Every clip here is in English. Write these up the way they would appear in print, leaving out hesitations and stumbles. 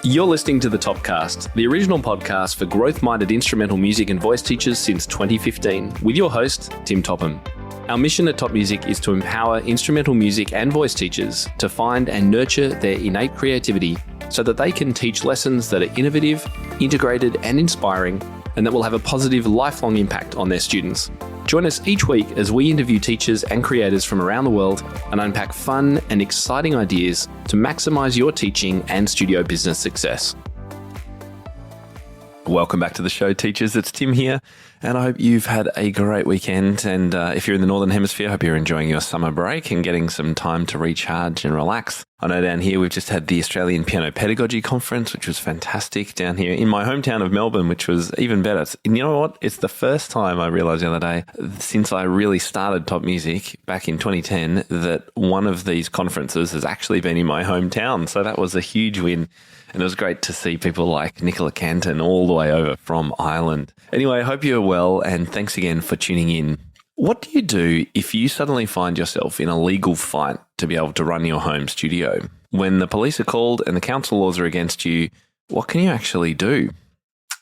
You're listening to The Topcast, the original podcast for growth-minded instrumental music and voice teachers since 2015, with your host, Tim Topham. Our mission at Top Music is to empower instrumental music and voice teachers to find and nurture their innate creativity so that they can teach lessons that are innovative, integrated, and inspiring, and that will have a positive, lifelong impact on their students. Join us each week as we interview teachers and creators from around the world and unpack fun and exciting ideas to maximize your teaching and studio business success. Welcome back to the show, teachers. It's Tim here, and I hope you've had a great weekend. And if you're in the Northern Hemisphere, I hope you're enjoying your summer break and getting some time to recharge and relax. I know down here we've just had the Australian Piano Pedagogy Conference, which was fantastic down here in my hometown of Melbourne, which was even better. And you know what? It's the first time I realised the other day, since I really started Top Music back in 2010, that one of these conferences has actually been in my hometown. So that was a huge win. And it was great to see people like Nicola Canton all the way over from Ireland. Anyway, I hope you're well, and thanks again for tuning in. What do you do if you suddenly find yourself in a legal fight to be able to run your home studio? When the police are called and the council laws are against you, what can you actually do?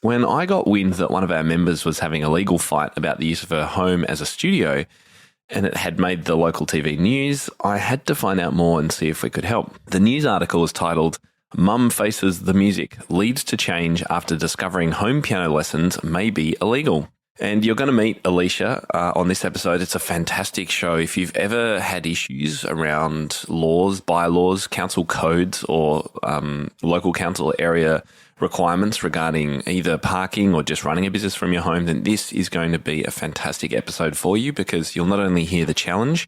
When I got wind that one of our members was having a legal fight about the use of her home as a studio, and it had made the local TV news, I had to find out more and see if we could help. The news article was titled, "Mum Faces the Music, Leads to Change After Discovering Home Piano Lessons May Be Illegal." And you're going to meet Alicia on this episode. It's a fantastic show. If you've ever had issues around laws, bylaws, council codes, or local council area requirements regarding either parking or just running a business from your home, then this is going to be a fantastic episode for you, because you'll not only hear the challenge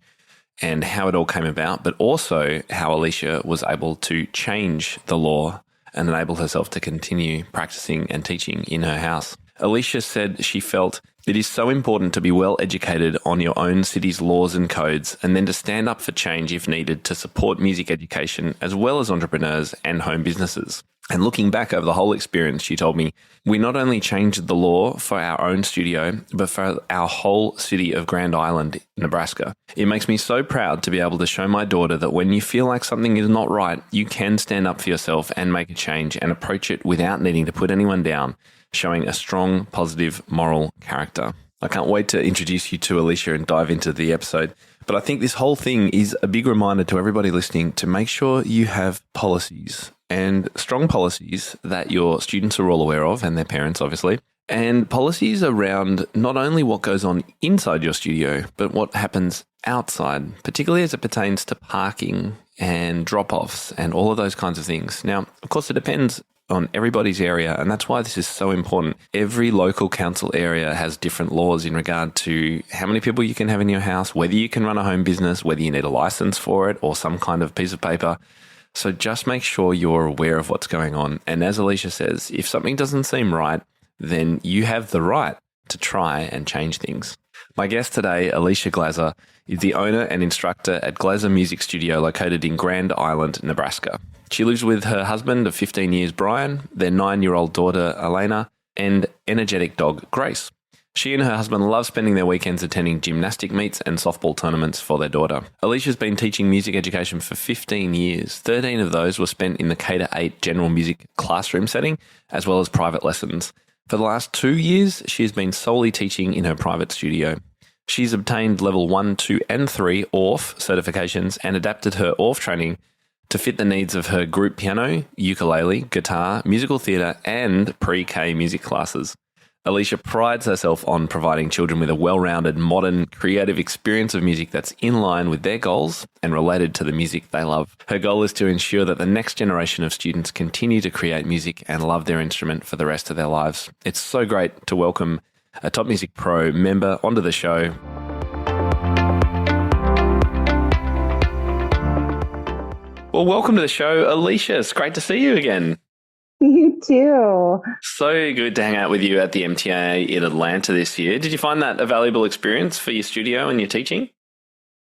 and how it all came about, but also how Alicia was able to change the law and enable herself to continue practicing and teaching in her house. Alicia said she felt it is so important to be well educated on your own city's laws and codes, and then to stand up for change if needed to support music education as well as entrepreneurs and home businesses. And looking back over the whole experience, she told me, we not only changed the law for our own studio, but for our whole city of Grand Island, Nebraska. It makes me so proud to be able to show my daughter that when you feel like something is not right, you can stand up for yourself and make a change and approach it without needing to put anyone down, showing a strong, positive, moral character. I can't wait to introduce you to Alicia and dive into the episode. But I think this whole thing is a big reminder to everybody listening to make sure you have policies, and strong policies that your students are all aware of, and their parents, obviously, and policies around not only what goes on inside your studio, but what happens outside, particularly as it pertains to parking and drop-offs and all of those kinds of things. Now, of course, it depends on everybody's area, and that's why this is so important. Every local council area has different laws in regard to how many people you can have in your house, whether you can run a home business, whether you need a license for it or some kind of piece of paper. So just make sure you're aware of what's going on. And as Alicia says, if something doesn't seem right, then you have the right to try and change things. My guest today, Alicia Glaser, is the owner and instructor at Glaser Music Studio located in Grand Island, Nebraska. She lives with her husband of 15 years, Brian, their 9-year-old daughter, Elena, and energetic dog, Grace. She and her husband love spending their weekends attending gymnastic meets and softball tournaments for their daughter. Alicia's been teaching music education for 15 years. 13 of those were spent in the K-8 general music classroom setting, as well as private lessons. For the last 2 years, she has been solely teaching in her private studio. She's obtained level 1, 2, and 3 Orff certifications and adapted her Orff training to fit the needs of her group piano, ukulele, guitar, musical theatre, and pre-K music classes. Alicia prides herself on providing children with a well-rounded, modern, creative experience of music that's in line with their goals and related to the music they love. Her goal is to ensure that the next generation of students continue to create music and love their instrument for the rest of their lives. It's so great to welcome a Top Music Pro member onto the show. Well, welcome to the show, Alicia. It's great to see you again. You too. So good to hang out with you at the MTA in Atlanta this year. Did you find that a valuable experience for your studio and your teaching?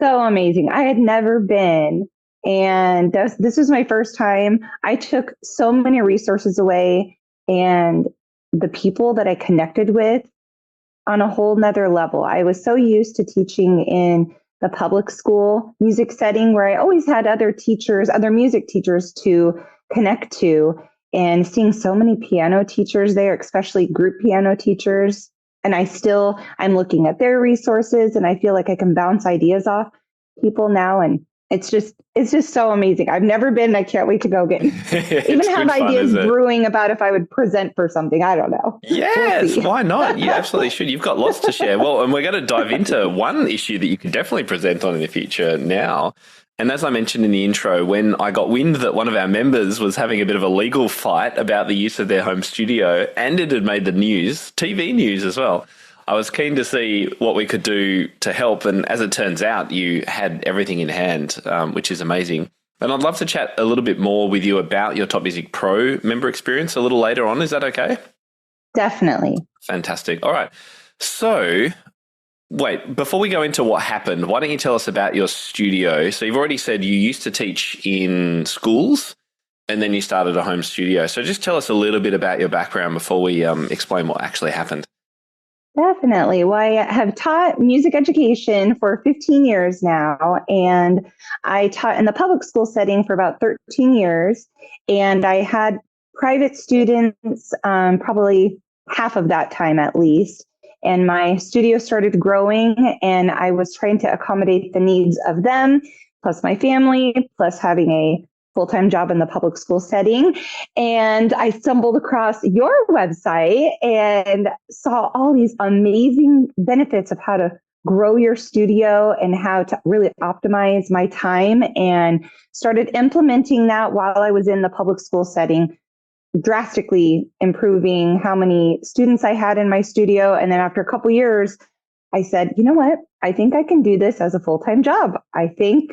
So amazing. I had never been, and this was my first time. I took so many resources away, and the people that I connected with on a whole nother level. I was so used to teaching in the public school music setting where I always had other teachers, other music teachers to connect to. and seeing so many piano teachers there, especially group piano teachers. And I'm looking at their resources, and I feel like I can bounce ideas off people now. And it's just so amazing. I've never been. I can't wait to go again. Even have ideas brewing about if I would present for something. I don't know. Yes, why not? You absolutely should. You've got lots to share. Well, and we're going to dive into one issue that you can definitely present on in the future now. And as I mentioned in the intro, when I got wind that one of our members was having a bit of a legal fight about the use of their home studio, and it had made the news, TV news as well, I was keen to see what we could do to help. And as it turns out, you had everything in hand, which is amazing. And I'd love to chat a little bit more with you about your Top Music Pro member experience a little later on. Is that okay? Definitely. Fantastic. All right. So wait, before we go into what happened, why don't you tell us about your studio? So you've already said you used to teach in schools and then you started a home studio. So just tell us a little bit about your background before we explain what actually happened. Definitely. Well, I have taught music education for 15 years now, and I taught in the public school setting for about 13 years. And I had private students probably half of that time at least. And my studio started growing, and I was trying to accommodate the needs of them, plus my family, plus having a full-time job in the public school setting. And I stumbled across your website and saw all these amazing benefits of how to grow your studio and how to really optimize my time, and started implementing that while I was in the public school setting, drastically improving how many students I had in my studio. And then after a couple years, I said, you know what? I think I can do this as a full-time job. I think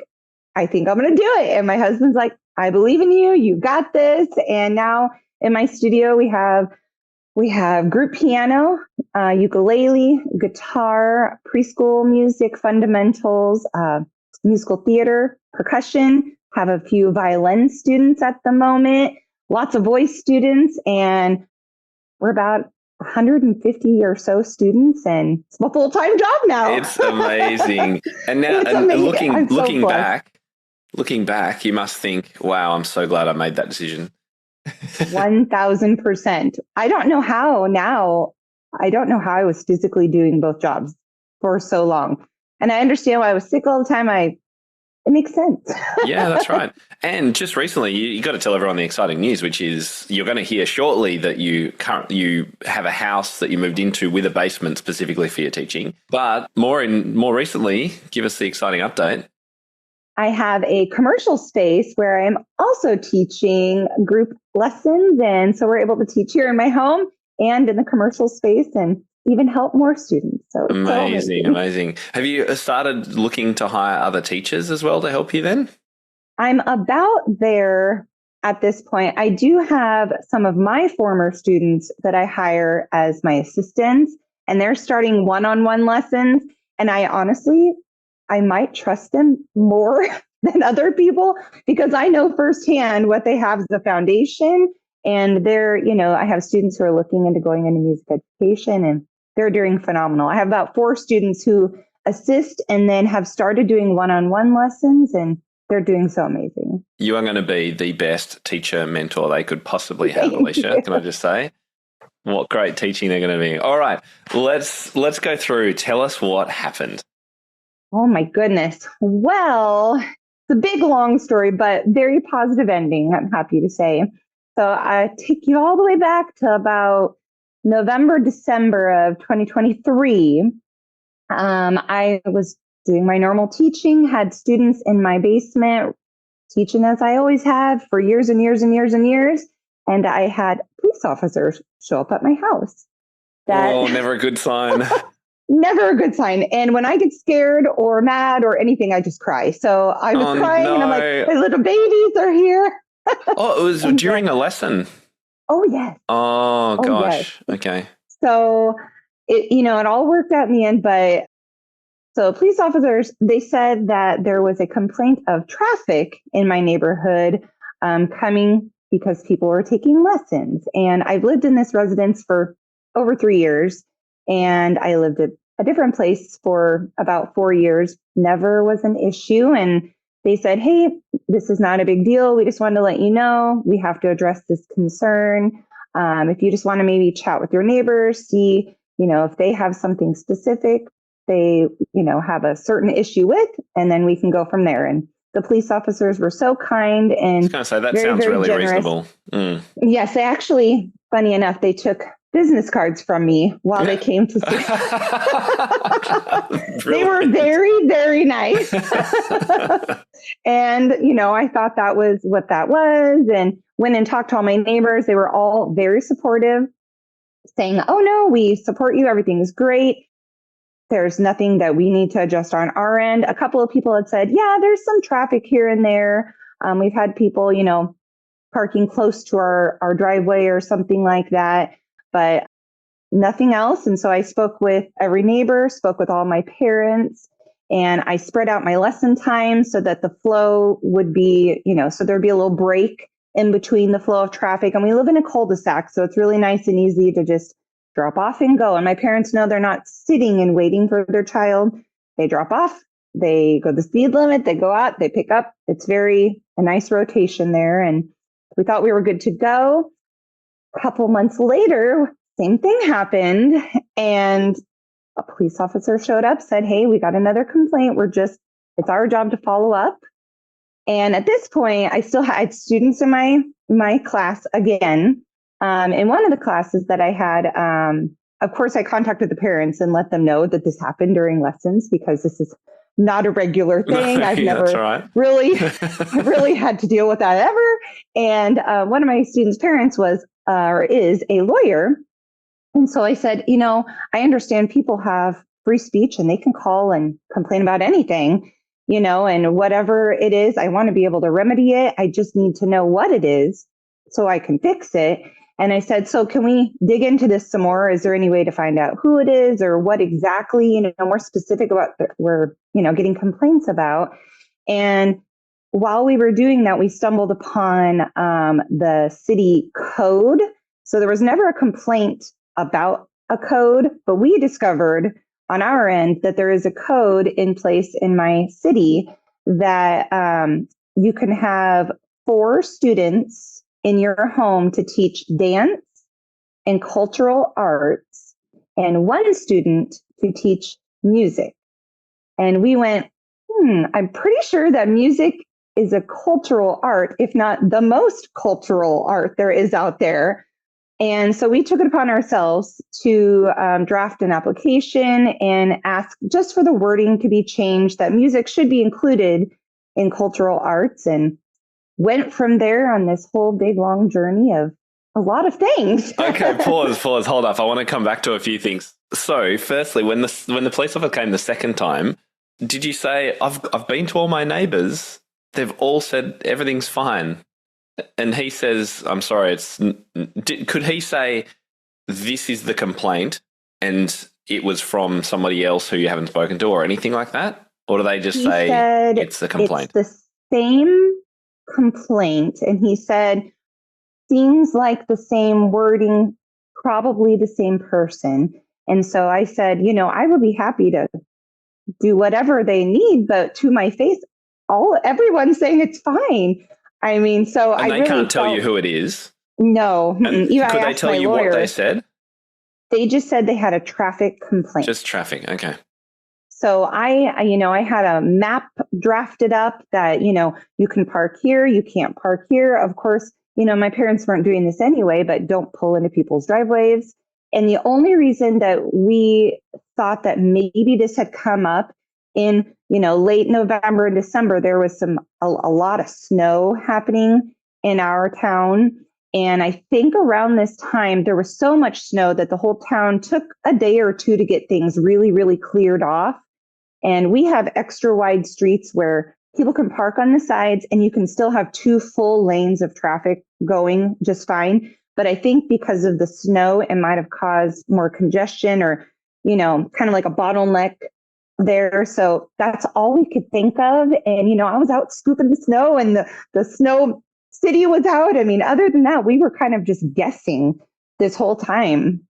I'm going to do it. And my husband's like, I believe in you. You got this. And now in my studio, we have group piano, ukulele, guitar, preschool music fundamentals, musical theater, percussion, have a few violin students at the moment, lots of voice students, and we're about 150 or so students, and it's my full-time job now. It's amazing. And now, looking back, you must think, wow, I'm so glad I made that decision. 1000%. I don't know how I was physically doing both jobs for so long. And I understand why I was sick all the time. It makes sense. Yeah, that's right. And just recently, you got to tell everyone the exciting news, which is you're going to hear shortly that you have a house that you moved into with a basement specifically for your teaching. But more recently, give us the exciting update. I have a commercial space where I'm also teaching group lessons. And so we're able to teach here in my home and in the commercial space, and even help more students. So it's amazing. Have you started looking to hire other teachers as well to help you then? I'm about there at this point. I do have some of my former students that I hire as my assistants, and they're starting one-on-one lessons. And I might trust them more than other people because I know firsthand what they have as a foundation. And I have students who are looking into going into music education, and they're doing phenomenal. I have about 4 students who assist and then have started doing one-on-one lessons, and they're doing so amazing. You are going to be the best teacher mentor they could possibly have, Alicia. Can I just say? What great teaching they're going to be. All right, let's go through. Tell us what happened. Oh my goodness. Well, it's a big, long story, but very positive ending, I'm happy to say. So I take you all the way back to about November, December of 2023. I was doing my normal teaching, had students in my basement teaching as I always have for years and years and years and years. And I had police officers show up at my house. Never a good sign. Never a good sign. And when I get scared or mad or anything, I just cry. So I was crying and I'm like, my little babies are here. Oh, it was during a lesson. Oh, yes. Oh, gosh. Yes. Okay. So, it all worked out in the end. But so police officers, they said that there was a complaint of traffic in my neighborhood coming because people were taking lessons. And I've lived in this residence for over 3 years. And I lived at a different place for about 4 years. Never was an issue. And they said, hey, this is not a big deal. We just wanted to let you know we have to address this concern. If you just want to maybe chat with your neighbors, see, if they have something specific they, have a certain issue with, and then we can go from there. And the police officers were so kind and I was going to say, that very, sounds very really generous. reasonable. Mm. Yes, they actually, funny enough, they took business cards from me while they came to see. They were very, very nice. And, I thought that was what that was, and went and talked to all my neighbors. They were all very supportive, saying, oh, no, we support you. Everything's great. There's nothing that we need to adjust on our end. A couple of people had said, yeah, there's some traffic here and there. We've had people, parking close to our driveway or something like that, but nothing else. And so I spoke with every neighbor, spoke with all my parents, and I spread out my lesson time so that the flow would be, so there'd be a little break in between the flow of traffic. And we live in a cul-de-sac, so it's really nice and easy to just drop off and go. And my parents know they're not sitting and waiting for their child. They drop off, they go the speed limit, they go out, they pick up. It's a nice rotation there. And we thought we were good to go. A couple months later, same thing happened. And a police officer showed up, said, hey, we got another complaint. It's our job to follow up. And at this point, I still had students in my class again. In one of the classes that I had, of course, I contacted the parents and let them know that this happened during lessons, because this is not a regular thing. I've never really had to deal with that ever. And one of my students' parents is a lawyer. And so I said, I understand people have free speech and they can call and complain about anything, and whatever it is, I want to be able to remedy it. I just need to know what it is so I can fix it. And I said, so can we dig into this some more? Is there any way to find out who it is or what exactly, more specific about we're, getting complaints about? And while we were doing that, we stumbled upon the city code. So there was never a complaint about a code, but we discovered on our end that there is a code in place in my city that you can have 4 students in your home to teach dance and cultural arts, and 1 student to teach music. And we went, I'm pretty sure that music is a cultural art, if not the most cultural art there is out there. And so we took it upon ourselves to draft an application and ask just for the wording to be changed, that music should be included in cultural arts, and went from there on this whole big, long journey of a lot of things. Okay, pause, hold up. I want to come back to a few things. So firstly, when the police officer came the second time, did you say, I've been to all my neighbours, they've all said everything's fine? And he says, I'm sorry, could he say, this is the complaint and it was from somebody else who you haven't spoken to or anything like that? Or do they just say it's the complaint? It's the same complaint. And he said, seems like the same wording, probably the same person. And so I said, I would be happy to do whatever they need, but to my face, everyone's saying it's fine. I mean, so and they can't tell you who it is. No. And could they tell you what they said? They just said they had a traffic complaint. Just traffic. Okay. So I had a map drafted up that, you can park here, you can't park here. Of course, my parents weren't doing this anyway, but don't pull into people's driveways. And the only reason that we thought that maybe this had come up in, late November and December, there was a lot of snow happening in our town. And I think around this time, there was so much snow that the whole town took a day or two to get things really, really cleared off. And we have extra wide streets where people can park on the sides and you can still have 2 full lanes of traffic going just fine. But I think because of the snow, it might have caused more congestion or, kind of like a bottleneck there. So that's all we could think of. And, I was out scooping the snow and the snow city was out. I mean, other than that, we were kind of just guessing this whole time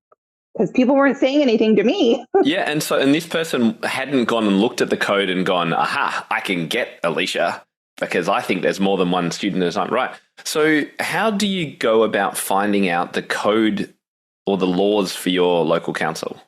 because people weren't saying anything to me. Yeah. And this person hadn't gone and looked at the code and gone, aha, I can get Alicia. because I think there's more than one student at a time. Right. So how do you go about finding out the code or the laws for your local council?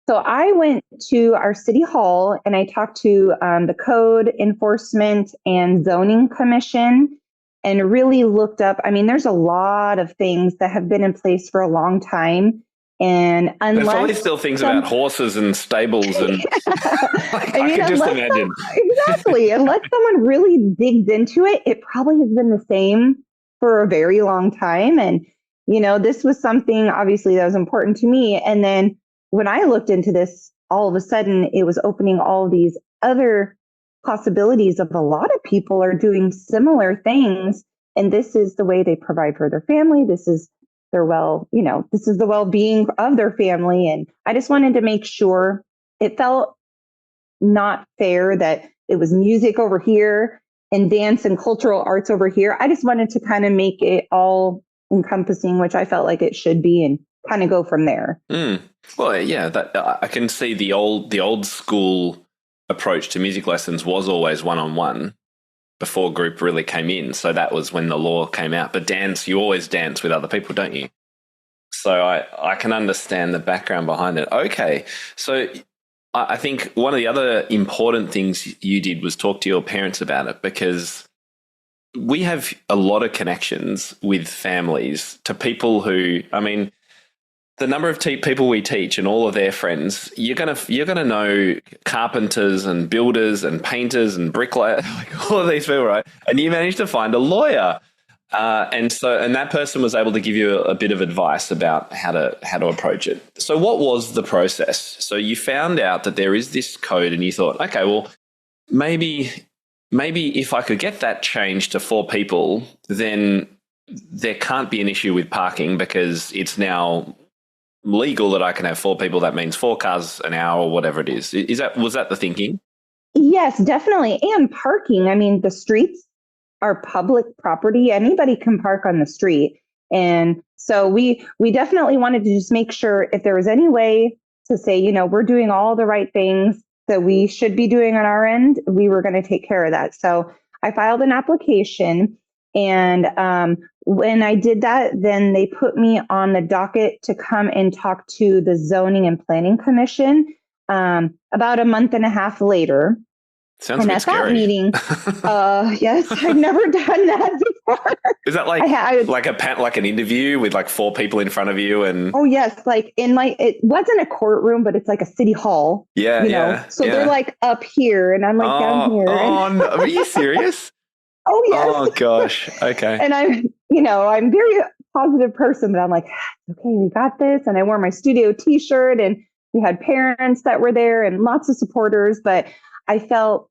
So I went to our city hall and I talked to the Code Enforcement and Zoning Commission and really looked up. I mean, there's a lot of things that have been in place for a long time. And There's probably unless still things about horses and stables and I can just imagine. Exactly. Unless someone really digs into it, it probably has been the same for a very long time. And, this was something obviously that was important to me. And then when I looked into this, all of a sudden it was opening all these other possibilities of a lot of people are doing similar things. And this is the way they provide for their family. This is this is the well-being of their family. And I just wanted to make sure it felt not fair that it was music over here and dance and cultural arts over here. I just wanted to kind of make it all encompassing, which I felt like it should be, and kind of go from there. Well, yeah, that I can see the old school approach to music lessons was always one-on-one before group really came in. So that was when the law came out. But dance, you always dance with other people, don't you? So I can understand the background behind it. Okay, so I think one of the other important things you did was talk to your parents about it, because we have a lot of connections with families to people who, I mean, the number of people we teach and all of their friends, you're gonna know carpenters and builders and painters and bricklayers, like all of these people, right? And you managed to find a lawyer, and that person was able to give you a bit of advice about how to approach it. So what was the process? So you found out that there is this code, and you thought, okay, well, maybe if I could get that changed to 4 people, then there can't be an issue with parking, because it's now legal that I can have 4 people. That means 4 cars an hour or whatever it is. Was that the thinking? Yes, definitely. And parking. I mean, the streets are public property. Anybody can park on the street. And so we definitely wanted to just make sure if there was any way to say, we're doing all the right things that we should be doing on our end, we were going to take care of that. So I filed an application. And when I did that, then they put me on the docket to come and talk to the Zoning and Planning Commission about a month and a half later. Sounds a bit scary. That meeting, yes, I've never done that before. Is that like an interview with like 4 people in front of you? And oh yes, like it wasn't a courtroom, but it's like a city hall. Yeah, So they're like up here, and I'm like down here. Oh no, are you serious? Oh yes. Oh gosh. Okay. And I'm very positive person, but I'm like, okay, we got this. And I wore my studio t-shirt, and we had parents that were there and lots of supporters, but I felt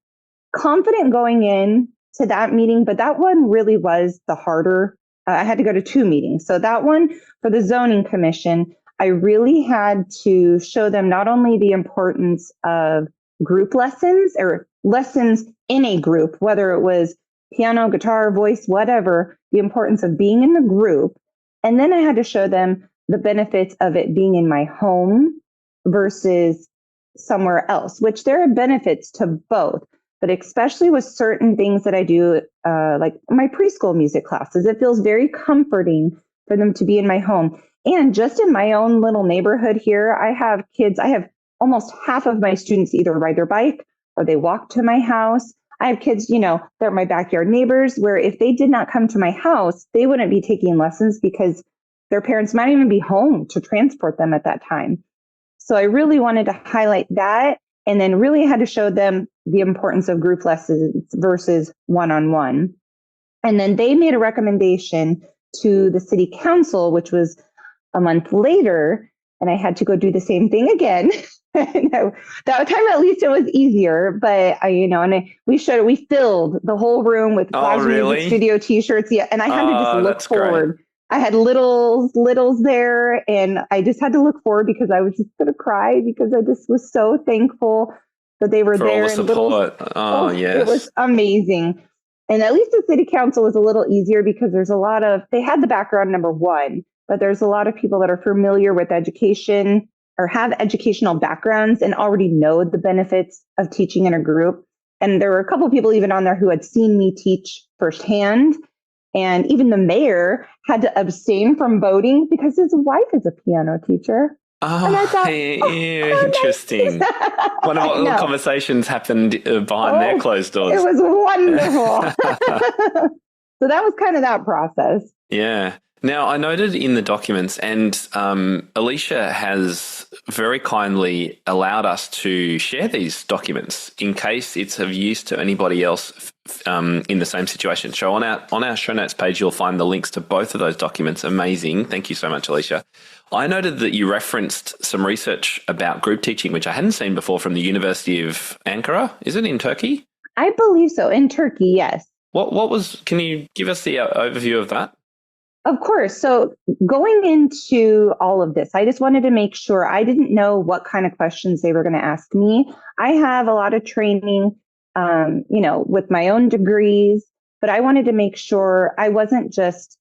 confident going in to that meeting, but that one really was the harder. I had to go to 2 meetings. So that one for the Zoning Commission, I really had to show them not only the importance of group lessons or lessons in a group, whether it was piano, guitar, voice, whatever, the importance of being in the group. And then I had to show them the benefits of it being in my home versus somewhere else, which there are benefits to both, but especially with certain things that I do, like my preschool music classes, it feels very comforting for them to be in my home. And just in my own little neighborhood here, I have almost half of my students either ride their bike or they walk to my house. I have kids, they're my backyard neighbors, where if they did not come to my house, they wouldn't be taking lessons because their parents might even be home to transport them at that time. So I really wanted to highlight that, and then really had to show them the importance of group lessons versus one-on-one. And then they made a recommendation to the city council, which was a month later, and I had to go do the same thing again. That time at least it was easier, but we filled the whole room with Glaser Music Studio t-shirts. Yeah, and I had to just look forward. Great. I had littles there, and I just had to look forward because I was just going to cry because I just was so thankful that they were there. For all the support. Yes. It was amazing. And at least the city council was a little easier because they had the background, number one, but there's a lot of people that are familiar with education or have educational backgrounds and already know the benefits of teaching in a group. And there were a couple of people even on there who had seen me teach firsthand. And even the mayor had to abstain from voting because his wife is a piano teacher. Oh, and I thought, interesting. Nice. Wonder what little conversations happened behind their closed doors. It was wonderful. So that was kind of that process. Yeah. Now, I noted in the documents, and Alicia has very kindly allowed us to share these documents in case it's of use to anybody else in the same situation. So on our show notes page, you'll find the links to both of those documents. Amazing. Thank you so much, Alicia. I noted that you referenced some research about group teaching, which I hadn't seen before, from the University of Ankara. Is it in Turkey? I believe so. In Turkey, yes. Can you give us the overview of that? Of course. So going into all of this, I just wanted to make sure I didn't know what kind of questions they were going to ask me. I have a lot of training, with my own degrees, but I wanted to make sure I wasn't just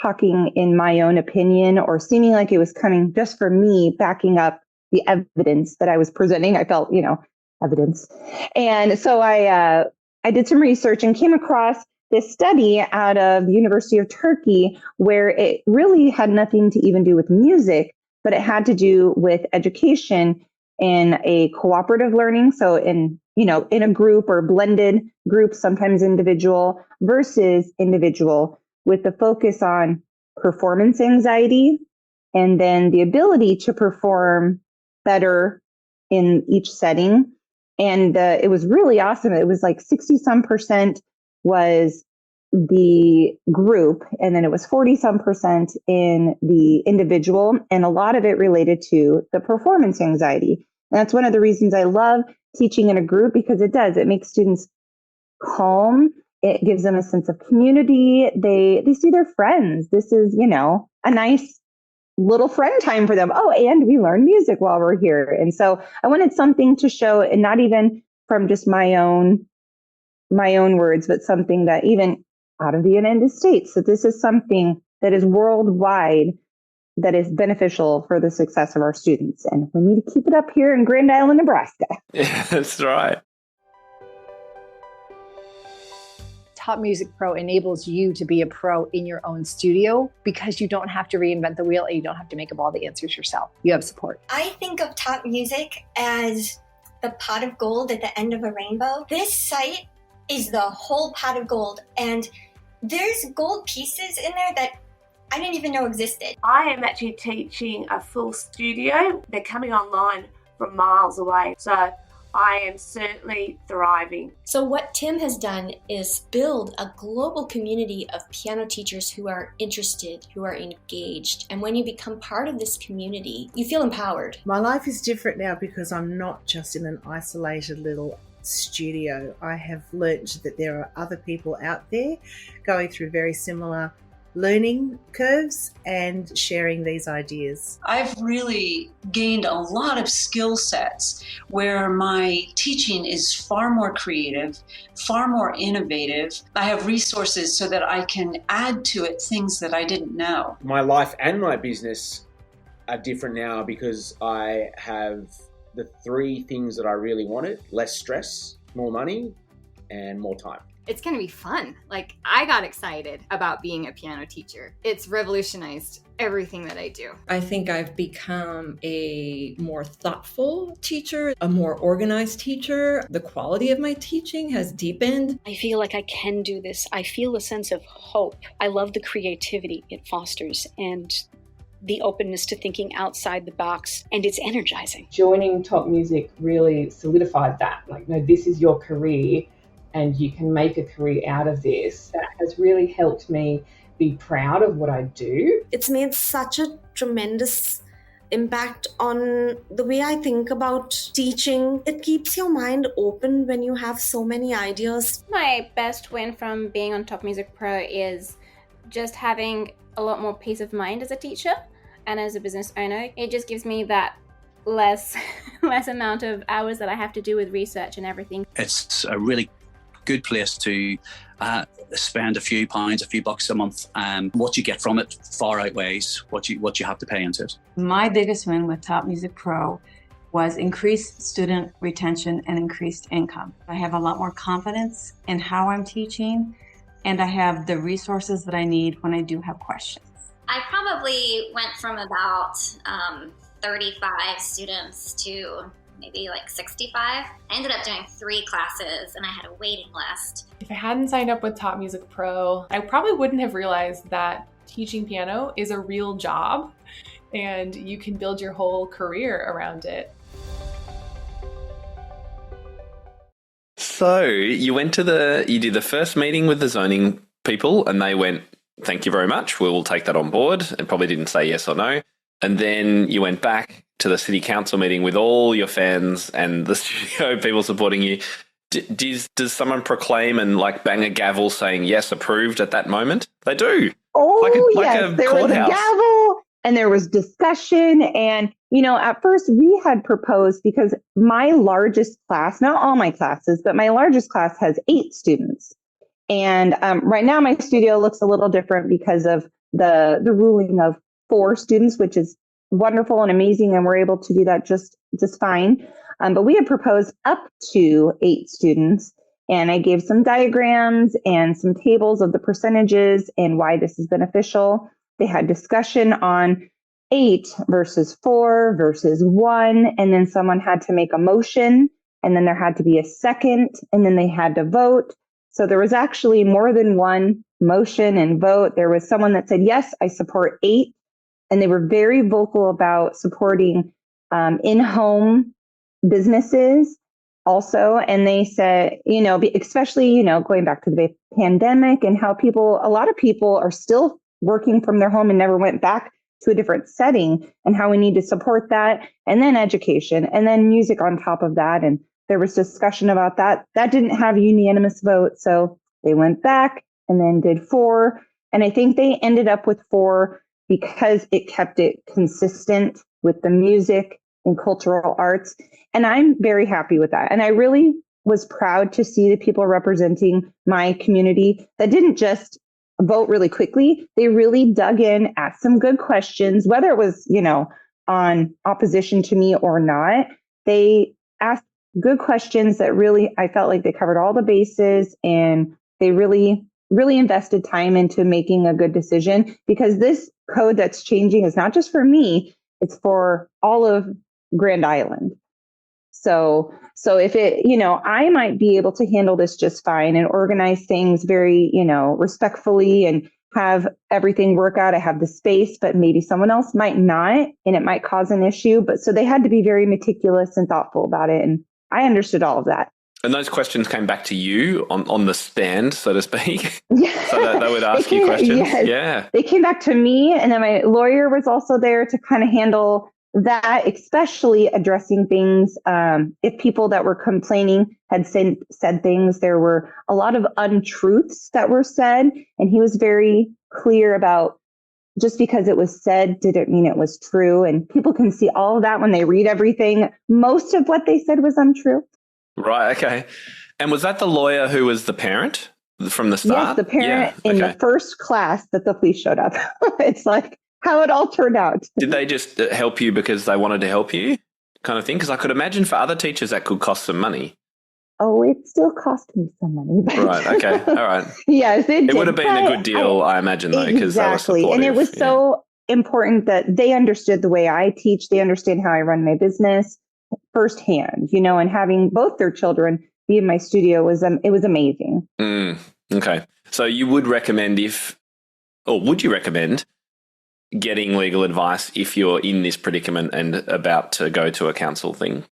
talking in my own opinion or seeming like it was coming just for me, backing up the evidence that I was presenting. I felt, evidence. And so I did some research and came across this study out of the University of Turkey where it really had nothing to even do with music, but it had to do with education in a cooperative learning. So in a group or blended group, sometimes individual versus individual, with the focus on performance anxiety and then the ability to perform better in each setting. And it was really awesome. It was like 60-some% was the group, and then it was 40-some% in the individual, and a lot of it related to the performance anxiety. And that's one of the reasons I love teaching in a group, because it makes students calm. It gives them a sense of community. They see their friends. This is, a nice little friend time for them. Oh, and we learn music while we're here. And so I wanted something to show, and not even from just my own words, but something that even out of the United States, that this is something that is worldwide, that is beneficial for the success of our students. And we need to keep it up here in Grand Island, Nebraska. Yeah, that's right. Top Music Pro enables you to be a pro in your own studio because you don't have to reinvent the wheel and you don't have to make up all the answers yourself. You have support. I think of Top Music as the pot of gold at the end of a rainbow. This site is the whole pot of gold, and there's gold pieces in there that I didn't even know existed. I am actually teaching a full studio. They're coming online from miles away, so I am certainly thriving. So what Tim has done is build a global community of piano teachers who are interested, who are engaged. And when you become part of this community, you feel empowered. My life is different now because I'm not just in an isolated little studio. I have learnt that there are other people out there going through very similar learning curves and sharing these ideas. I've really gained a lot of skill sets where my teaching is far more creative, far more innovative. I have resources so that I can add to it things that I didn't know. My life and my business are different now because I have the three things that I really wanted: less stress, more money, and more time. It's going to be fun. Like, I got excited about being a piano teacher. It's revolutionized everything that I do. I think I've become a more thoughtful teacher, a more organized teacher. The quality of my teaching has deepened. I feel like I can do this. I feel a sense of hope. I love the creativity it fosters and the openness to thinking outside the box, and it's energizing. Joining Top Music really solidified that. Like, no, this is your career and you can make a career out of this. That has really helped me be proud of what I do. It's made such a tremendous impact on the way I think about teaching. It keeps your mind open when you have so many ideas. My best win from being on Top Music Pro is just having a lot more peace of mind as a teacher and as a business owner. It just gives me that less amount of hours that I have to do with research and everything. It's a really good place to spend a few pounds, a few bucks a month. What you get from it far outweighs what you have to pay into it. My biggest win with Top Music Pro was increased student retention and increased income. I have a lot more confidence in how I'm teaching, and I have the resources that I need when I do have questions. I probably went from about 35 students to maybe like 65. I ended up doing 3 classes and I had a waiting list. If I hadn't signed up with Top Music Pro, I probably wouldn't have realized that teaching piano is a real job and you can build your whole career around it. So you did the first meeting with the zoning people and they went, thank you very much, we will take that on board, and probably didn't say yes or no. And then you went back to the city council meeting with all your fans and the studio people supporting you. Does someone proclaim and like bang a gavel saying yes, approved at that moment? They do. Oh, yes. There was a gavel and there was discussion. And, at first we had proposed, because my largest class, not all my classes, but my largest class has 8 students. And right now my studio looks a little different because of the ruling of 4 students, which is wonderful and amazing. And we're able to do that just fine. But we had proposed up to 8 students. And I gave some diagrams and some tables of the percentages and why this is beneficial. They had discussion on 8 versus 4 versus 1. And then someone had to make a motion. And then there had to be a second. And then they had to vote. So there was actually more than one motion and vote. There was someone that said, yes, I support 8. And they were very vocal about supporting in-home businesses also. And they said, especially, going back to the pandemic and how a lot of people are still working from their home and never went back to a different setting, and how we need to support that. And then education, and then music on top of that. And there was discussion about that. That didn't have unanimous vote. So they went back and then did 4. And I think they ended up with 4 because it kept it consistent with the music and cultural arts. And I'm very happy with that. And I really was proud to see the people representing my community that didn't just vote really quickly. They really dug in, asked some good questions, whether it was, on opposition to me or not. They asked good questions that really, I felt like they covered all the bases, and they really, really invested time into making a good decision, because this code that's changing is not just for me, it's for all of Grand Island. So if it, I might be able to handle this just fine and organize things very, respectfully and have everything work out. I have the space, but maybe someone else might not, and it might cause an issue. But so they had to be very meticulous and thoughtful about it. And I understood all of that. And those questions came back to you on the stand, so to speak. Yeah. So that they would ask you questions. Yes. Yeah. They came back to me, and then my lawyer was also there to kind of handle that, especially addressing things. If people that were complaining had said things, there were a lot of untruths that were said. And he was very clear about, just because it was said didn't mean it was true. And people can see all of that when they read everything. Most of what they said was untrue. Right. Okay. And was that the lawyer who was the parent from the start? Yes, the parent in the first class that the police showed up. It's like how it all turned out. Did they just help you because they wanted to help you, kind of thing? Because I could imagine for other teachers that could cost some money. Oh, it still cost me some money. But right. Okay. All right. Yes, it would have been a good deal, I imagine, though, because they were supportive. And it was so important that they understood the way I teach. They understand how I run my business firsthand, and having both their children be in my studio was amazing. Okay. So you would recommend would you recommend getting legal advice if you're in this predicament and about to go to a council thing?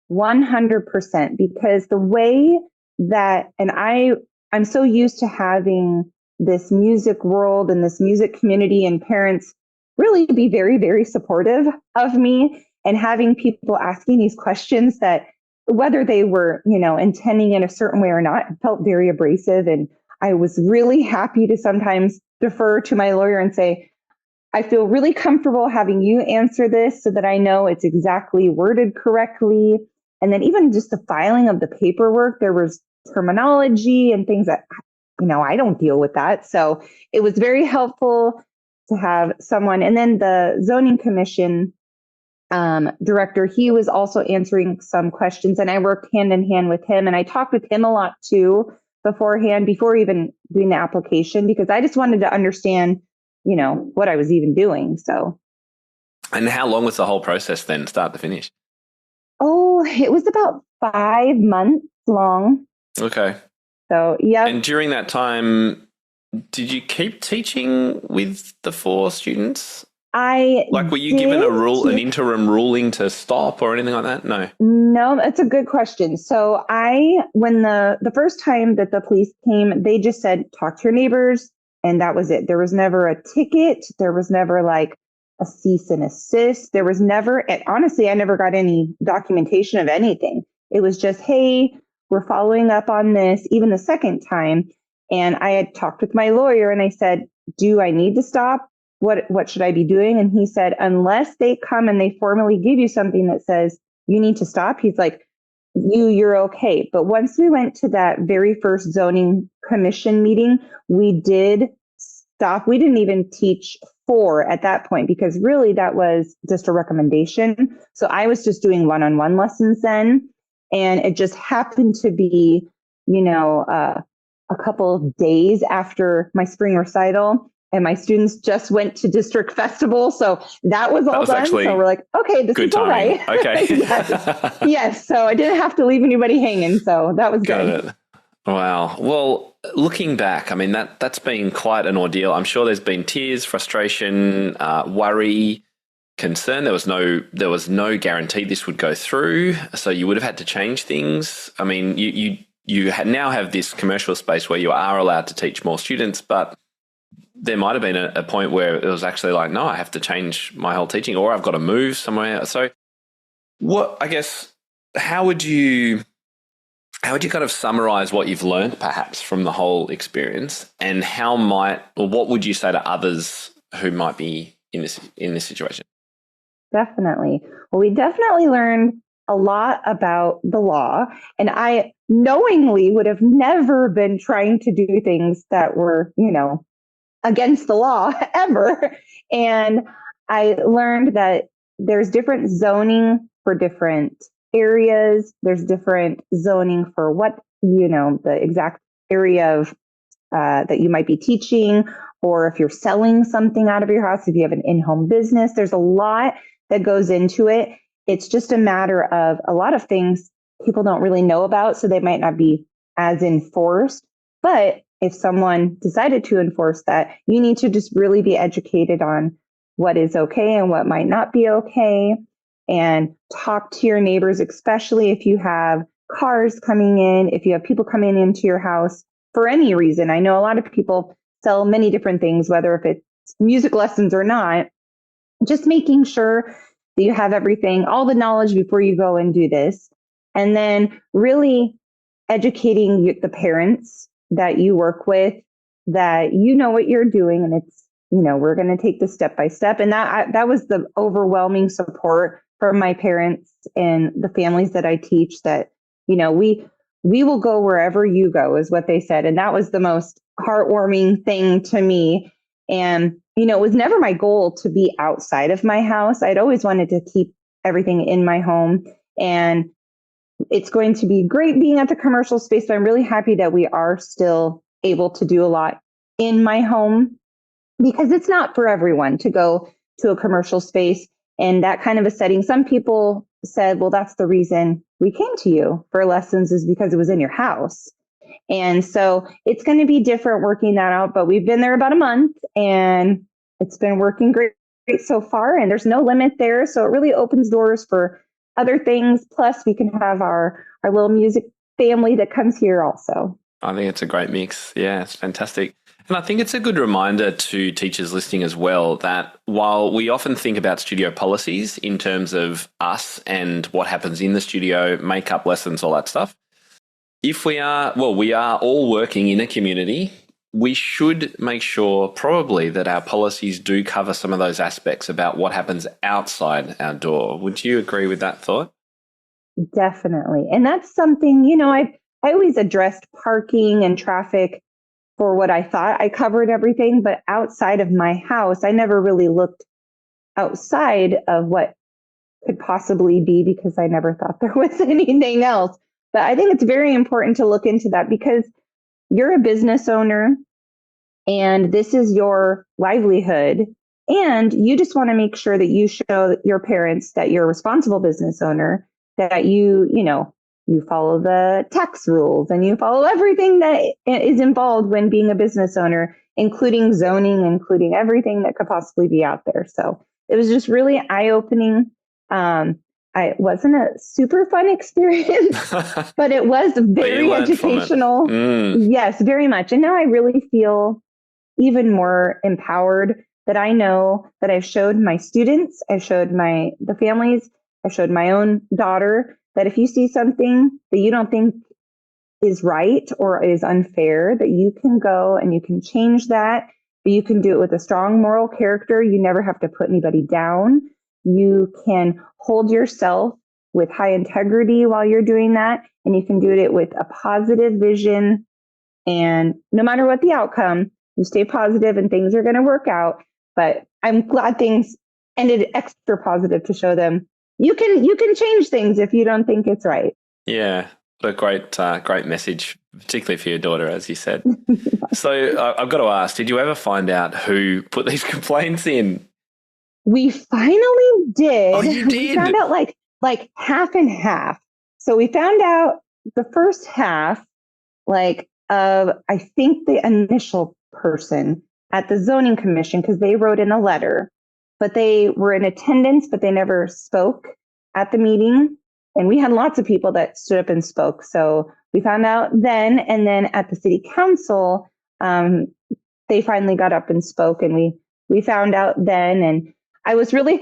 100%, because the way that, and I'm so used to having this music world and this music community and parents really be very, very supportive of me, and having people asking these questions that, whether they were, intending in a certain way or not, felt very abrasive. And I was really happy to sometimes defer to my lawyer and say, I feel really comfortable having you answer this so that I know it's exactly worded correctly. And then even just the filing of the paperwork, there was terminology and things that, I don't deal with that. So it was very helpful to have someone. And then the zoning commission, director, he was also answering some questions, and I worked hand in hand with him. And I talked with him a lot too beforehand, before even doing the application, because I just wanted to understand, what I was even doing. So. And how long was the whole process then, start to finish? Oh, it was about 5 months long. Okay. So, yeah. And during that time, did you keep teaching with the 4 students? Were you given an interim ruling to stop or anything like that? No, that's a good question. So when the first time that the police came, they just said, talk to your neighbors. And that was it. There was never a ticket. There was never like a cease and assist. There was never, honestly, I never got any documentation of anything. It was just, hey, we're following up on this, even the second time. And I had talked with my lawyer and I said, do I need to stop? What should I be doing? And he said, unless they come and they formally give you something that says you need to stop, he's like, you're okay. But once we went to that very first zoning commission meeting, we did stop. We didn't even teach 4 at that point, because really that was just a recommendation. So I was just doing one-on-one lessons then. And it just happened to be, a couple of days after my spring recital. And my students just went to district festival. So that was all done. So we're like, okay, this is all right. Okay. yes. So I didn't have to leave anybody hanging. So that was Got good. it. Wow. Well, looking back, I mean, that's been quite an ordeal. I'm sure there's been tears, frustration, worry, concern. There was no guarantee this would go through. So you would have had to change things. I mean, you now have this commercial space where you are allowed to teach more students, but there might have been a point where it was actually like, no, I have to change my whole teaching, or I've got to move somewhere. So how would you kind of summarize what you've learned perhaps from the whole experience, and what would you say to others who might be in this situation? Definitely. Well, we definitely learned a lot about the law, and I knowingly would have never been trying to do things that were, against the law ever. And I learned that there's different zoning for different areas. There's different zoning for what, the exact area of that you might be teaching, or if you're selling something out of your house, if you have an in-home business. There's a lot that goes into it. It's just a matter of a lot of things people don't really know about, so they might not be as enforced. But if someone decided to enforce that, you need to just really be educated on what is okay and what might not be okay, and talk to your neighbors, especially if you have cars coming in, if you have people coming into your house for any reason. I know a lot of people sell many different things, whether if it's music lessons or not. Just making sure that you have everything, all the knowledge before you go and do this. And then really educating the parents that you work with, that what you're doing, and it's, we're going to take this step by step. And that was the overwhelming support from my parents and the families that I teach, that, we will go wherever you go, is what they said. And that was the most heartwarming thing to me. And, it was never my goal to be outside of my house. I'd always wanted to keep everything in my home. And it's going to be great being at the commercial space, but I'm really happy that we are still able to do a lot in my home, because it's not for everyone to go to a commercial space and that kind of a setting. Some people said, well, that's the reason we came to you for lessons, is because it was in your house. And so it's going to be different working that out, but we've been there about a month and it's been working great so far, and there's no limit there. So it really opens doors for other things. Plus we can have our little music family that comes here also. I think it's a great mix. Yeah, it's fantastic. And I think it's a good reminder to teachers listening as well, that while we often think about studio policies in terms of us and what happens in the studio, makeup lessons, all that stuff, if we are all working in a community, we should make sure probably that our policies do cover some of those aspects about what happens outside our door. Would you agree with that thought? Definitely. And that's something, I always addressed parking and traffic for what I thought I covered everything, but outside of my house, I never really looked outside of what could possibly be, because I never thought there was anything else. But I think it's very important to look into that, because you're a business owner and this is your livelihood. And you just want to make sure that you show your parents that you're a responsible business owner, that you follow the tax rules and you follow everything that is involved when being a business owner, including zoning, including everything that could possibly be out there. So it was just really eye-opening. It wasn't a super fun experience, but it was very educational. Yes, very much. And now I really feel even more empowered that I know that I've showed my students, I've showed the families, I showed my own daughter that if you see something that you don't think is right or is unfair, that you can go and you can change that, but you can do it with a strong moral character. You never have to put anybody down. You can hold yourself with high integrity while you're doing that, and you can do it with a positive vision. And no matter what the outcome, you stay positive and things are going to work out. But I'm glad things ended extra positive to show them you can change things if you don't think it's right. Yeah, what a great message, particularly for your daughter, as you said. So I've got to ask, did you ever find out who put these complaints in? We finally did. Oh, you did? We found out like half and half. So we found out the first half, of I think the initial person at the zoning commission, because they wrote in a letter, but they were in attendance, but they never spoke at the meeting. And we had lots of people that stood up and spoke. So we found out then, and then at the city council, they finally got up and spoke, and we found out then. And I was really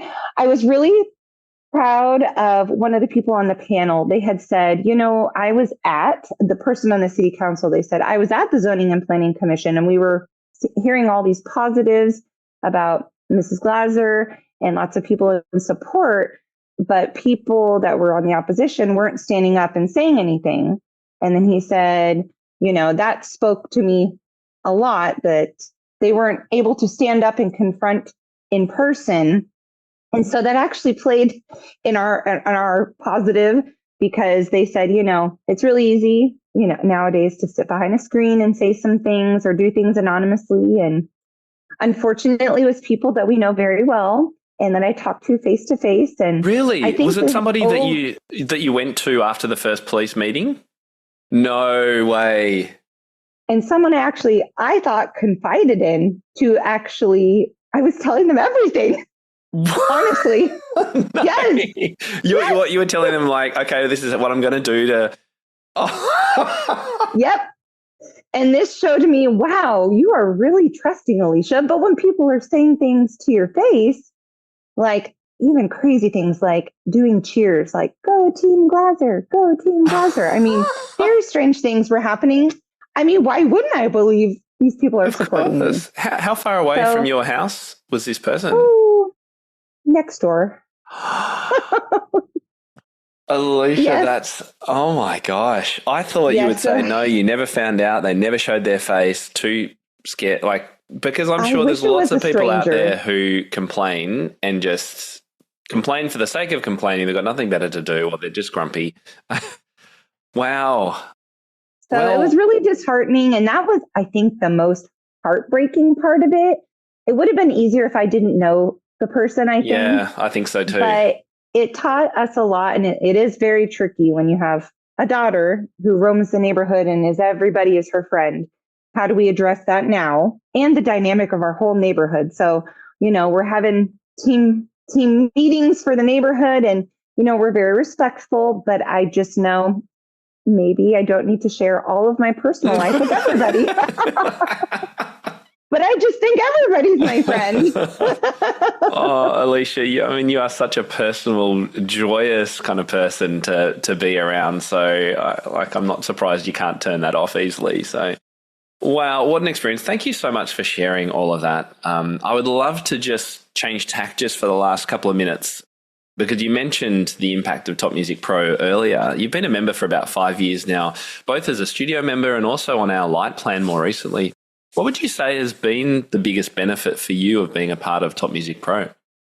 proud of one of the people on the panel. They had said, I was at the person on the city council. They said, I was at the zoning and planning commission, and we were hearing all these positives about Mrs. Glaser and lots of people in support, but people that were on the opposition weren't standing up and saying anything. And then he said, that spoke to me a lot, that they weren't able to stand up and confront in person. And so that actually played in our positive, because they said, it's really easy, nowadays to sit behind a screen and say some things or do things anonymously. And unfortunately, it was people that we know very well and that I talked to face to face. And really, I think was it somebody that you went to after the first police meeting? No way. And someone I thought confided in to I was telling them everything. Honestly. No. Yes. You were telling them okay, this is what I'm going to do to. Oh. Yep. And this showed me, wow, you are really trusting, Alicia. But when people are saying things to your face, even crazy things like doing cheers, go Team Glaser, go Team Glaser. I mean, very strange things were happening. I mean, why wouldn't I believe these people are supporting me? How far away from your house was this person? Oh, next door. Alicia, yes. That's, oh my gosh. I thought you would say, no, you never found out. They never showed their face, too scared. Because I'm sure there's lots of people out there who complain and just complain for the sake of complaining. They've got nothing better to do, or they're just grumpy. Wow. So it was really disheartening. And that was, I think, the most heartbreaking part of it. It would have been easier if I didn't know the person, I think. Yeah, I think so too. But it taught us a lot. And it is very tricky when you have a daughter who roams the neighborhood and everybody is her friend. How do we address that now? And the dynamic of our whole neighborhood. So, we're having team meetings for the neighborhood, and, we're very respectful, but I just know maybe I don't need to share all of my personal life with everybody. But I just think everybody's my friend. Oh, Alicia, you are such a personal, joyous kind of person to be around. So, I'm not surprised you can't turn that off easily. So, wow, what an experience. Thank you so much for sharing all of that. I would love to just change tack just for the last couple of minutes, because you mentioned the impact of Top Music Pro earlier. You've been a member for about 5 years now, both as a studio member and also on our Light plan more recently. What would you say has been the biggest benefit for you of being a part of Top Music Pro?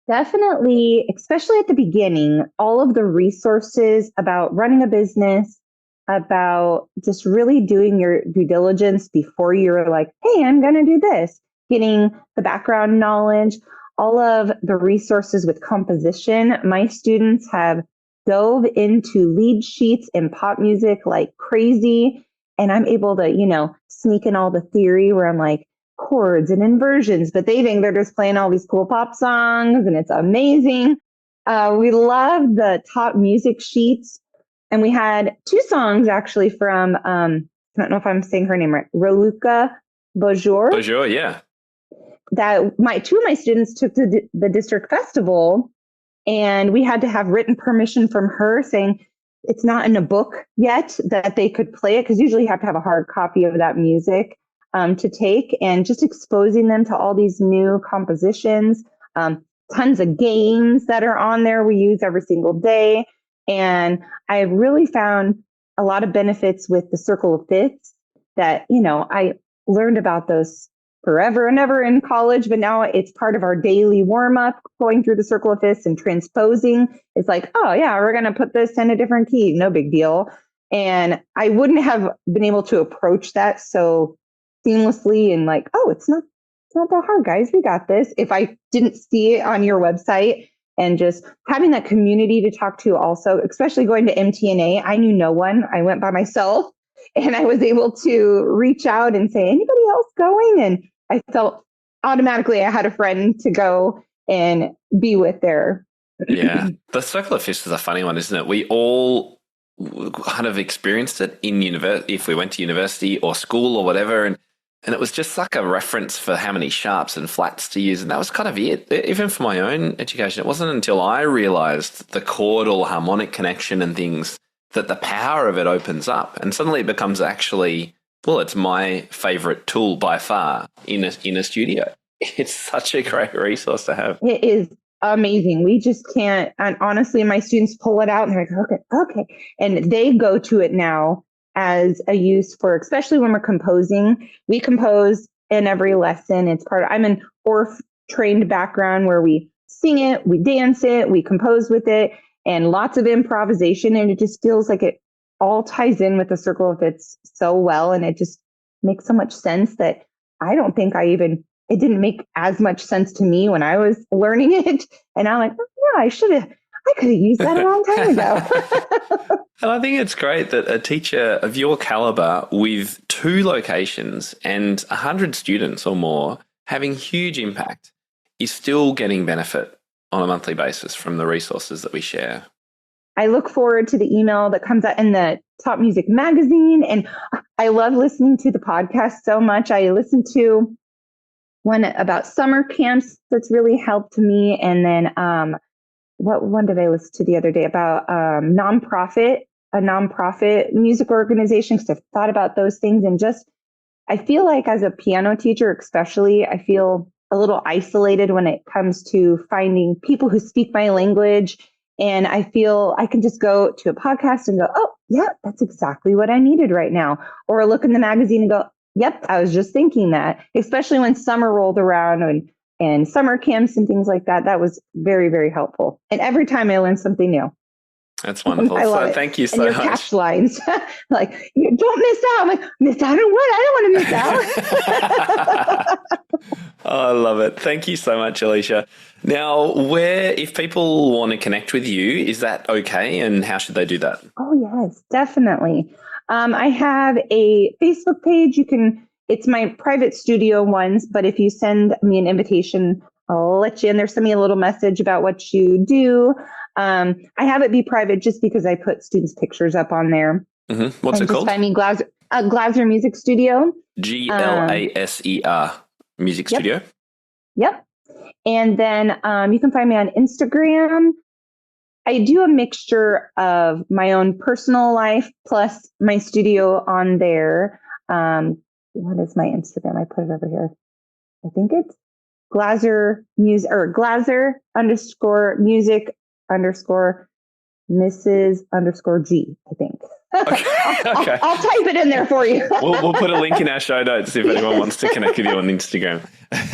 Definitely, especially at the beginning, all of the resources about running a business, about just really doing your due diligence before you're like, hey, I'm going to do this, getting the background knowledge, all of the resources with composition. My students have dove into lead sheets and pop music like crazy. And I'm able to, sneak in all the theory where I'm like, chords and inversions, but they think they're just playing all these cool pop songs and it's amazing. We love the top music sheets. And we had 2 songs actually from, I don't know if I'm saying her name right, Raluca Bonjour. Bonjour, yeah. That 2 of my students took to the district festival, and we had to have written permission from her saying it's not in a book yet that they could play it, because usually you have to have a hard copy of that music to take, and just exposing them to all these new compositions, tons of games that are on there we use every single day. And I really found a lot of benefits with the circle of fifths that, I learned about those forever and ever in college, but now it's part of our daily warm up, going through the circle of fifths and transposing. It's like, oh yeah, we're going to put this in a different key. No big deal. And I wouldn't have been able to approach that so seamlessly and like, oh, it's not that hard, guys. We got this. If I didn't see it on your website, and just having that community to talk to also, especially going to MTNA, I knew no one. I went by myself, and I was able to reach out and say, anybody else going? And I felt automatically I had a friend to go and be with there. Yeah. The circle of fifths is a funny one, isn't it? We all kind of experienced it in university, if we went to university or school or whatever. And it was just like a reference for how many sharps and flats to use. And that was kind of it. Even for my own education, it wasn't until I realized the chordal harmonic connection and things that the power of it opens up. And suddenly it becomes actually, well, it's my favorite tool by far in a studio. It's such a great resource to have. It is amazing. We just can't. And honestly, my students pull it out and they're like, okay. And they go to it now as a use for, especially when we're composing. We compose in every lesson. I'm an Orff trained background where we sing it, we dance it, we compose with it, and lots of improvisation. And it just feels like it all ties in with the circle of fifths so well. And it just makes so much sense that I don't think it didn't make as much sense to me when I was learning it. And I'm like, oh, yeah, I could have used that a long time ago. And I think it's great that a teacher of your caliber with 2 locations and 100 students or more having huge impact is still getting benefit on a monthly basis from the resources that we share. I look forward to the email that comes out in the Top Music magazine. And I love listening to the podcast so much. I listened to one about summer camps that's really helped me. And then what one did I listen to the other day about a nonprofit music organization, because I've thought about those things. And just, I feel like as a piano teacher, especially, I feel a little isolated when it comes to finding people who speak my language. And I feel I can just go to a podcast and go, oh, yeah, that's exactly what I needed right now. Or look in the magazine and go, yep, I was just thinking that, especially when summer rolled around and summer camps and things like that. That was very, very helpful. And every time I learned something new. That's wonderful. So thank you so much. And your catch lines, like, don't miss out. I'm like, miss out on what? I don't want to miss out. Oh, I love it. Thank you so much, Alicia. Now, if people want to connect with you, is that okay? And how should they do that? Oh, yes, definitely. I have a Facebook page. It's my private studio ones, but if you send me an invitation, I'll let you in there. Send me a little message about what you do. I have it be private just because I put students' pictures up on there. Mm-hmm. What's it called? Just find me Glaser Music Studio. Glaser Music Studio. Yep. And then you can find me on Instagram. I do a mixture of my own personal life plus my studio on there. What is my Instagram? I put it over here. I think it's Glaser Music or Glaser _music _ Mrs. _G, I think. Okay. I'll type it in there for you. We'll put a link in our show notes if anyone wants to connect with you on Instagram.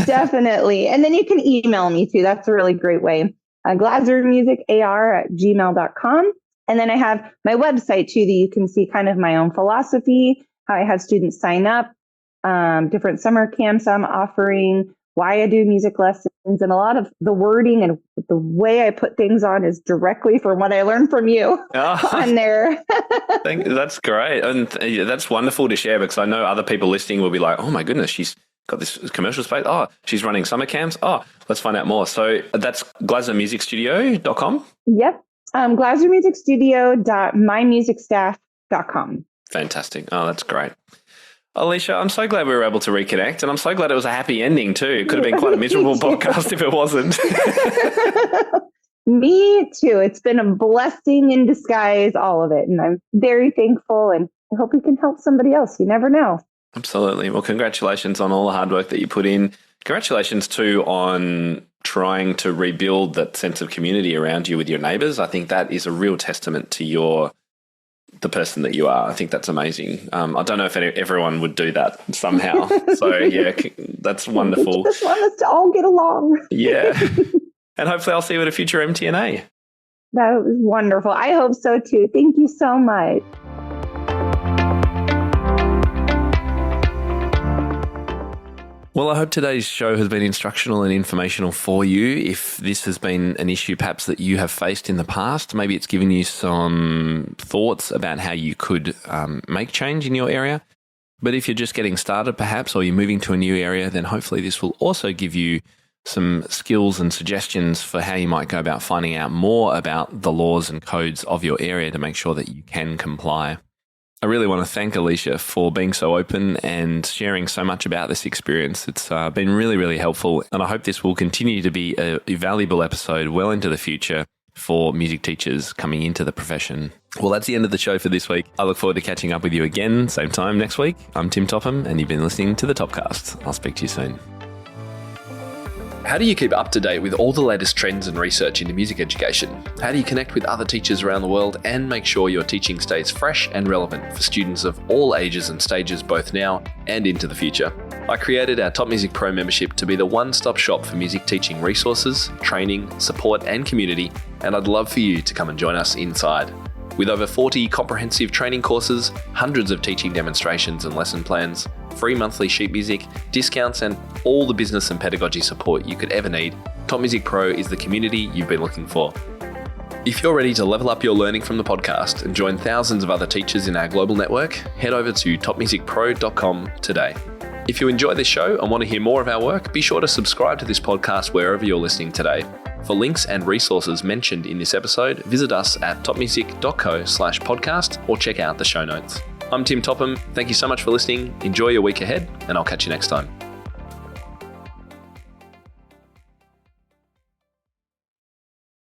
Definitely. And then you can email me too. That's a really great way. glasermusicar@gmail.com. And then I have my website too, that you can see kind of my own philosophy, how I have students sign up, different summer camps I'm offering, why I do music lessons, and a lot of the wording and the way I put things on is directly from what I learned from you on there. That's great. And that's wonderful to share, because I know other people listening will be like, oh my goodness, she's got this commercial space. Oh, she's running summer camps. Oh, let's find out more. So that's glasermusicstudio.com? Yep. glasermusicstudio.mymusicstaff.com. Fantastic. Oh, that's great. Alicia, I'm so glad we were able to reconnect, and I'm so glad it was a happy ending too. It could have been quite a miserable podcast if it wasn't. Me too. It's been a blessing in disguise, all of it. And I'm very thankful, and I hope we can help somebody else. You never know. Absolutely. Well, congratulations on all the hard work that you put in. Congratulations too on trying to rebuild that sense of community around you with your neighbours. I think that is a real testament to the person that you are. I think that's amazing. I don't know if everyone would do that somehow. So yeah, that's wonderful. I just want us to all get along. Yeah. And hopefully I'll see you at a future MTNA. That was wonderful. I hope so too. Thank you so much. Well, I hope today's show has been instructional and informational for you. If this has been an issue perhaps that you have faced in the past, maybe it's given you some thoughts about how you could make change in your area. But if you're just getting started perhaps, or you're moving to a new area, then hopefully this will also give you some skills and suggestions for how you might go about finding out more about the laws and codes of your area to make sure that you can comply. I really want to thank Alicia for being so open and sharing so much about this experience. It's been really, really helpful, and I hope this will continue to be a valuable episode well into the future for music teachers coming into the profession. Well, that's the end of the show for this week. I look forward to catching up with you again, same time next week. I'm Tim Topham, and you've been listening to The Topcast. I'll speak to you soon. How do you keep up to date with all the latest trends and research into music education? How do you connect with other teachers around the world and make sure your teaching stays fresh and relevant for students of all ages and stages, both now and into the future? I created our Top Music Pro membership to be the one-stop shop for music teaching resources, training, support and community, and I'd love for you to come and join us inside. With over 40 comprehensive training courses, hundreds of teaching demonstrations and lesson plans, free monthly sheet music, discounts, and all the business and pedagogy support you could ever need, Top Music Pro is the community you've been looking for. If you're ready to level up your learning from the podcast and join thousands of other teachers in our global network, head over to topmusicpro.com today. If you enjoy this show and want to hear more of our work, be sure to subscribe to this podcast wherever you're listening today. For links and resources mentioned in this episode, visit us at topmusic.co/podcast or check out the show notes. I'm Tim Topham. Thank you so much for listening. Enjoy your week ahead, and I'll catch you next time.